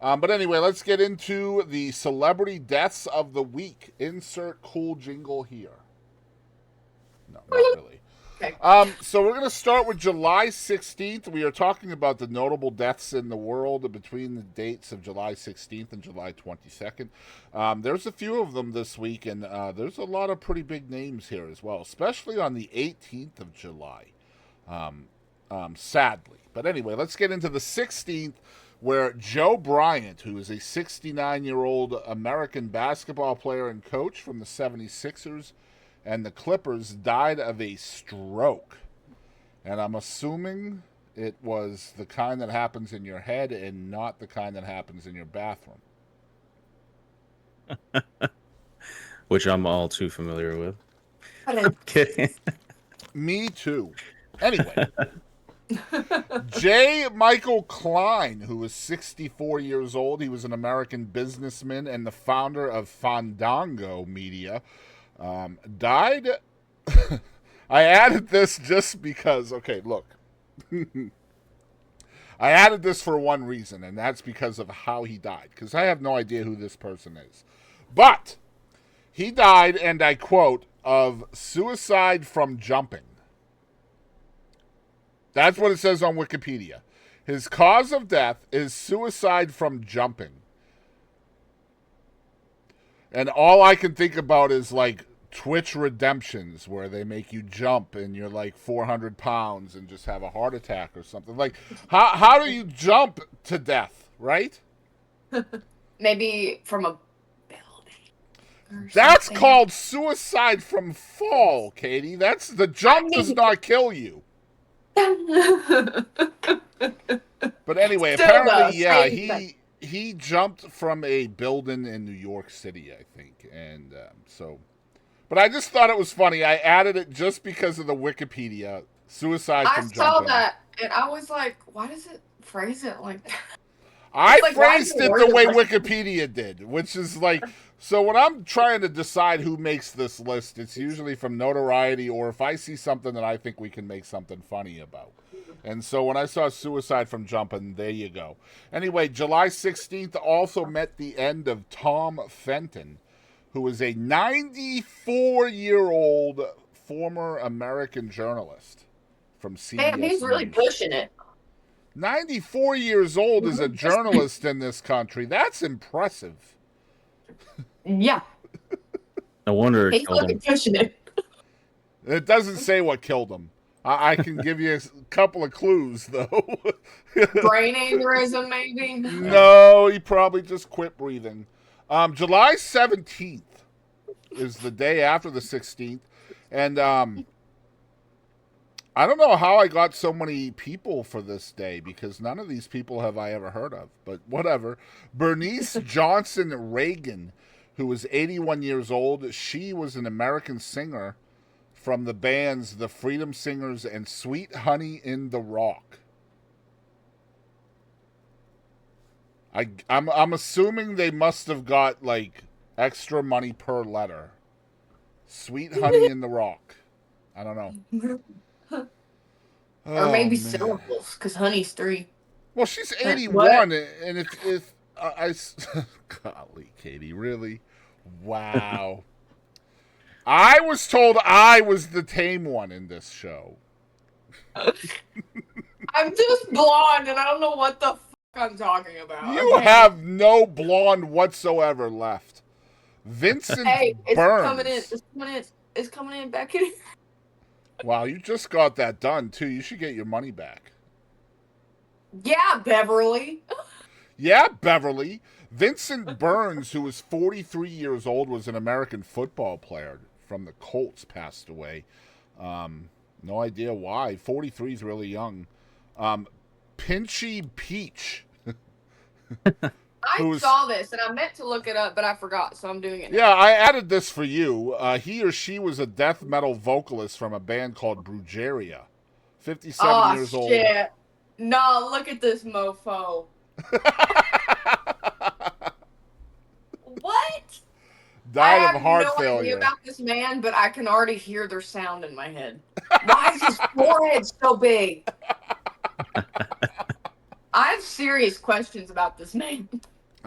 But anyway, let's get into the celebrity deaths of the week. Insert cool jingle here. No, not really. Okay. So we're going to start with July 16th. We are talking about the notable deaths in the world between the dates of July 16th and July 22nd. There's a few of them this week, and there's a lot of pretty big names here as well, especially on the 18th of July, sadly. But anyway, let's get into the 16th, where Joe Bryant, who is a 69-year-old American basketball player and coach from the 76ers, and the Clippers, died of a stroke. And I'm assuming it was the kind that happens in your head and not the kind that happens in your bathroom. Which I'm all too familiar with. I'm kidding. Me too. Anyway, J. Michael Cline, who was 64 years old, he was an American businessman and the founder of Fandango Media, died. I added this just because, okay, look. I added this for one reason, and that's because of how he died, because I have no idea who this person is. But he died, and I quote, of suicide from jumping. That's what it says on Wikipedia. His cause of death is suicide from jumping. And all I can think about is like Twitch redemptions where they make you jump and you're like 400 pounds and just have a heart attack or something. Like, how do you jump to death, right? Maybe from a building. That's called suicide from fall, Kadie. That's the jump does not kill you. But anyway, Still apparently, does. yeah, he jumped from a building in New York City, I think, and so. But I just thought it was funny. I added it just because of the Wikipedia suicide I from saw jumping. that, and I was like, why does it phrase it like that? I like, why is phrased it it the way worded Wikipedia did, which is like, so when I'm trying to decide who makes this list, it's usually from notoriety or if I see something that I think we can make something funny about. And so when I saw suicide from jumping, there you go. Anyway, July 16th also met the end of Tom Fenton, who was a 94-year-old former American journalist from CBS Damn, he's really News. pushing it. 94 years old as a journalist in this country. That's impressive. Yeah, No wonder it he's killed fucking him. pushing it. It doesn't say what killed him. I can give you a couple of clues, though. Brain aneurysm, maybe. No, he probably just quit breathing. July 17th is the day after the 16th. And I don't know how I got so many people for this day because none of these people have I ever heard of. But whatever. Bernice Johnson Reagon, who was 81 years old. She was an American singer from the bands The Freedom Singers and Sweet Honey in the Rock. I'm assuming they must have got like extra money per letter. Sweet Honey in the Rock. I don't know. Or maybe man. syllables, because honey's 3. Well, she's What? 81, and if golly, Kadie, really? Wow. I was told I was the tame one in this show. I'm just blonde, and I don't know what the fuck I'm talking about. You okay? have no blonde whatsoever left. Vincent Hey, it's Burns. coming in. It's coming in. It's coming in back in. Wow, you just got that done, too. You should get your money back. Yeah, Beverly. Yeah, Beverly. Vincent Burns, who was 43 years old, was an American football player from the Colts, passed away. No idea why. 43 is really young. Pinche Peach. I saw this, and I meant to look it up, but I forgot, so I'm doing it now. Yeah, I added this for you. He or she was a death metal vocalist from a band called Brujeria. 57 years old. Oh, shit. No, look at this mofo. What? Died of heart I have no idea failure. about this man, but I can already hear their sound in my head. Why is his forehead so big? I have serious questions about this man.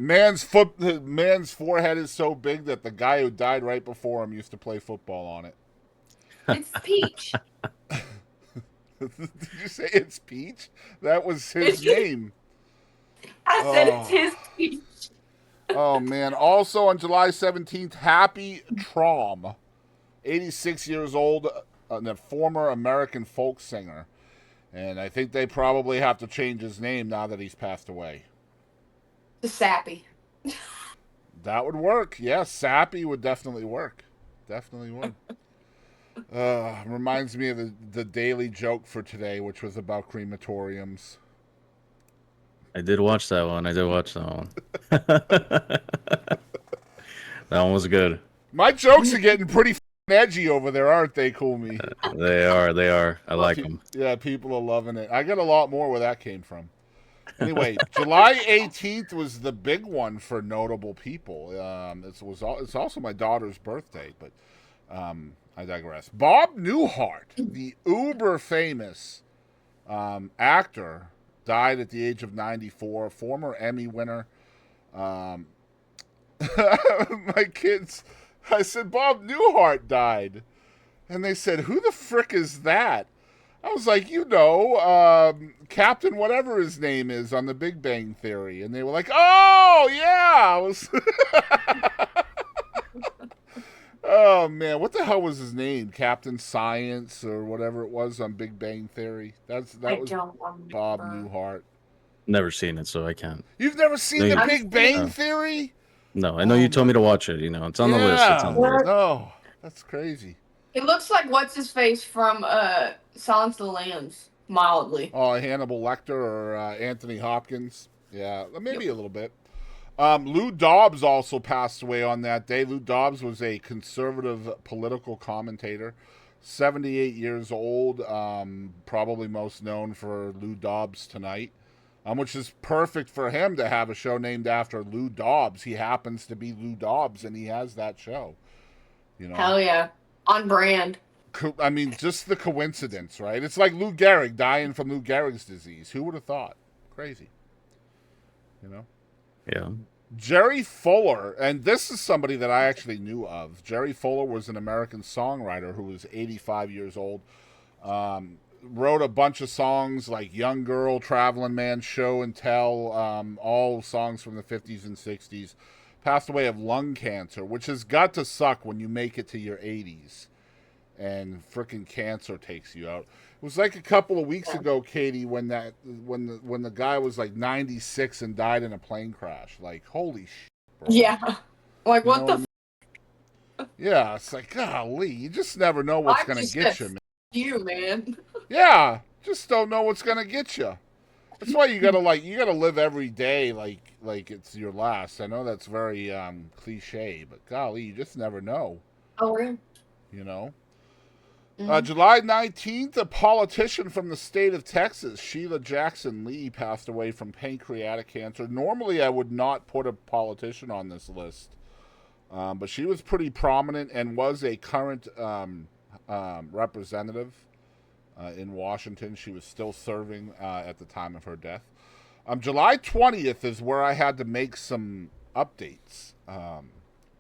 man's forehead is so big that the guy who died right before him used to play football on it. It's Peach. Did you say it's Peach? That was his name. I said it's his Peach. Oh, man. Also on July 17th, happy Traum. 86 years old, and a former American folk singer. And I think they probably have to change his name now that he's passed away. The Sappy. That would work. Yes, Sappy would definitely work. Definitely would. Reminds me of the daily joke for today, which was about crematoriums. I did watch that one. That one was good. My jokes are getting pretty edgy over there, aren't they, Cool Me? They are. I like them. Yeah, people are loving it. I got a lot more where that came from. Anyway, July 18th was the big one for notable people. It's also my daughter's birthday, but I digress. Bob Newhart, the uber famous actor, died at the age of 94, former Emmy winner. My kids, I said, Bob Newhart died. And they said, who the frick is that? I was like, Captain whatever his name is on the Big Bang Theory. And they were like, oh, yeah. Oh, man. What the hell was his name? Captain Science or whatever it was on Big Bang Theory. That was Bob Newhart. Never seen it, so I can't. You've never seen the Big Bang Theory? No, I know you told me to watch it. It's on the list. It's on the list. Oh, that's crazy. It looks like what's-his-face from Silence of the Lambs, mildly. Oh, Hannibal Lecter or Anthony Hopkins. Yeah, maybe a little bit. Lou Dobbs also passed away on that day. Lou Dobbs was a conservative political commentator, 78 years old, probably most known for Lou Dobbs Tonight, which is perfect for him to have a show named after Lou Dobbs. He happens to be Lou Dobbs, and he has that show. Hell yeah. On brand. I mean, just the coincidence, right? It's like Lou Gehrig dying from Lou Gehrig's disease. Who would have thought? Crazy. Yeah. Jerry Fuller, and this is somebody that I actually knew of. Jerry Fuller was an American songwriter who was 85 years old. Wrote a bunch of songs like Young Girl, Traveling Man, Show and Tell, all songs from the 50s and 60s. Passed away of lung cancer, which has got to suck when you make it to your 80s and frickin' cancer takes you out. It was like a couple of weeks ago, Kadie, when the guy was like 96 and died in a plane crash. Like, holy shit, bro. Yeah. Like, what the Yeah, it's like, golly, you just never know what's going to get you, man. You, man. Yeah, just don't know what's going to get you. That's why you gotta live every day like it's your last. I know that's very cliche, but golly, you just never know. Oh, really? Mm-hmm. July 19th, a politician from the state of Texas, Sheila Jackson Lee, passed away from pancreatic cancer. Normally, I would not put a politician on this list, but she was pretty prominent and was a current representative. In Washington. She was still serving at the time of her death. July 20th is where I had to make some updates,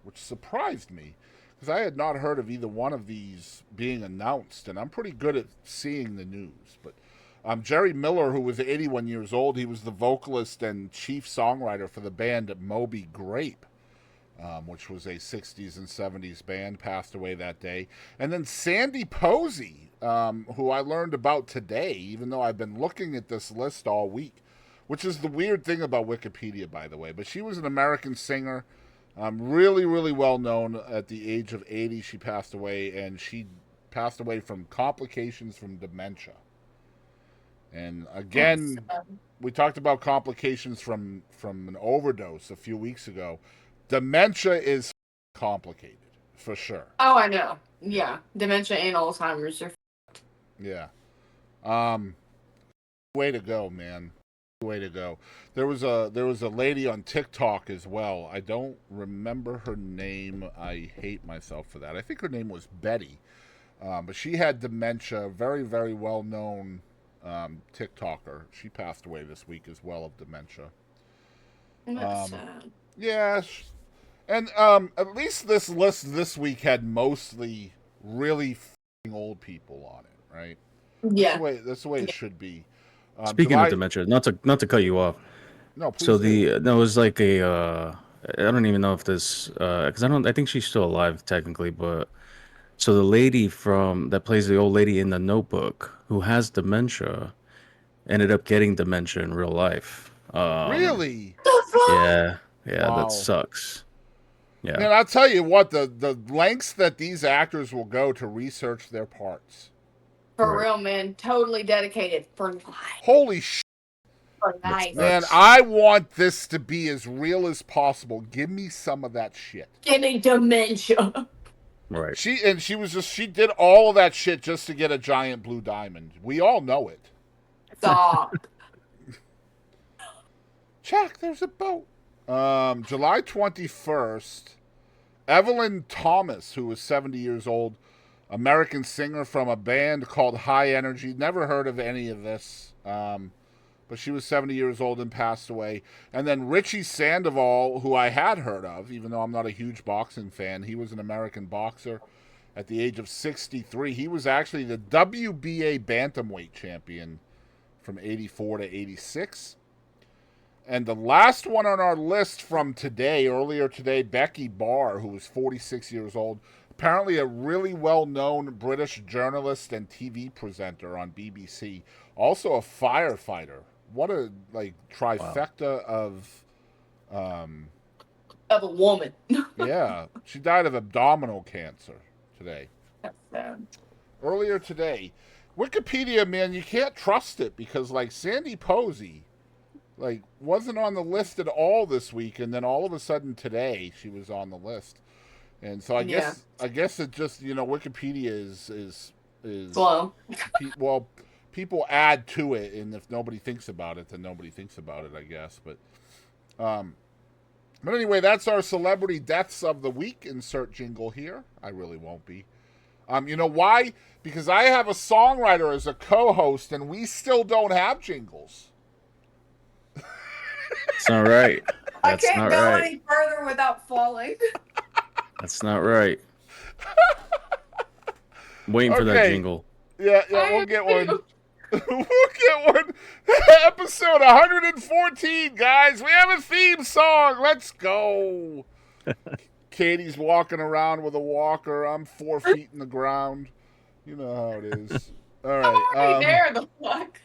which surprised me because I had not heard of either one of these being announced, and I'm pretty good at seeing the news. But Jerry Miller, who was 81 years old, he was the vocalist and chief songwriter for the band Moby Grape, which was a 60s and 70s band, passed away that day. And then Sandy Posey, who I learned about today, even though I've been looking at this list all week, which is the weird thing about Wikipedia, by the way. But she was an American singer, really, really well known. At the age of 80, she passed away, and she passed away from complications from dementia. And again, we talked about complications from an overdose a few weeks ago. Dementia is complicated, for sure. Oh, I know. Yeah, dementia and Alzheimer's are. Yeah. Way to go, man. Way to go. There was a lady on TikTok as well. I don't remember her name. I hate myself for that. I think her name was Betty. But she had dementia. Very, very well known TikToker. She passed away this week as well of dementia. That's sad. Yeah, and at least this list this week had mostly really f***ing old people on it, right? Yeah. That's the way it should be. Speaking of dementia, not to cut you off. No, please. So there was like a I don't even know if this because I think she's still alive technically, but so the lady that plays the old lady in The Notebook who has dementia ended up getting dementia in real life. Really? Yeah, Wow. that sucks. Yeah. Man, I'll tell you what, the lengths that these actors will go to research their parts. For real, man. Totally dedicated for life. Holy shit. For life. Man, I want this to be as real as possible. Give me some of that shit. Getting dementia. Right. She did all of that shit just to get a giant blue diamond. We all know it. Stop. Jack, there's a boat. July 21st, Evelyn Thomas, who was 70 years old, American singer from a band called High Energy. Never heard of any of this. But she was 70 years old and passed away. And then Richie Sandoval, who I had heard of, even though I'm not a huge boxing fan. He was an American boxer at the age of 63. He was actually the WBA bantamweight champion from 84 to 86. And the last one on our list from today, earlier today, Beccy Barr, who was 46 years old, apparently a really well-known British journalist and TV presenter on BBC, also a firefighter. What a trifecta of a woman. Yeah, she died of abdominal cancer today. That's sad. Earlier today, Wikipedia, man, you can't trust it because Sandy Posey, wasn't on the list at all this week, and then all of a sudden today she was on the list. And so I guess it just, Wikipedia is slow. Well, people add to it, and if nobody thinks about it, then nobody thinks about it, I guess. But anyway, that's our celebrity deaths of the week. Insert jingle here. I really won't be. You know why? Because I have a songwriter as a co-host, and we still don't have jingles. That's not right. I can't go any further without falling. That's not right. I'm waiting for that jingle. Yeah, we'll get one. We'll get one. Episode 114, guys. We have a theme song. Let's go. Kadie's walking around with a walker. I'm 4 feet in the ground. You know how it is. All right. I'm already there, the fuck.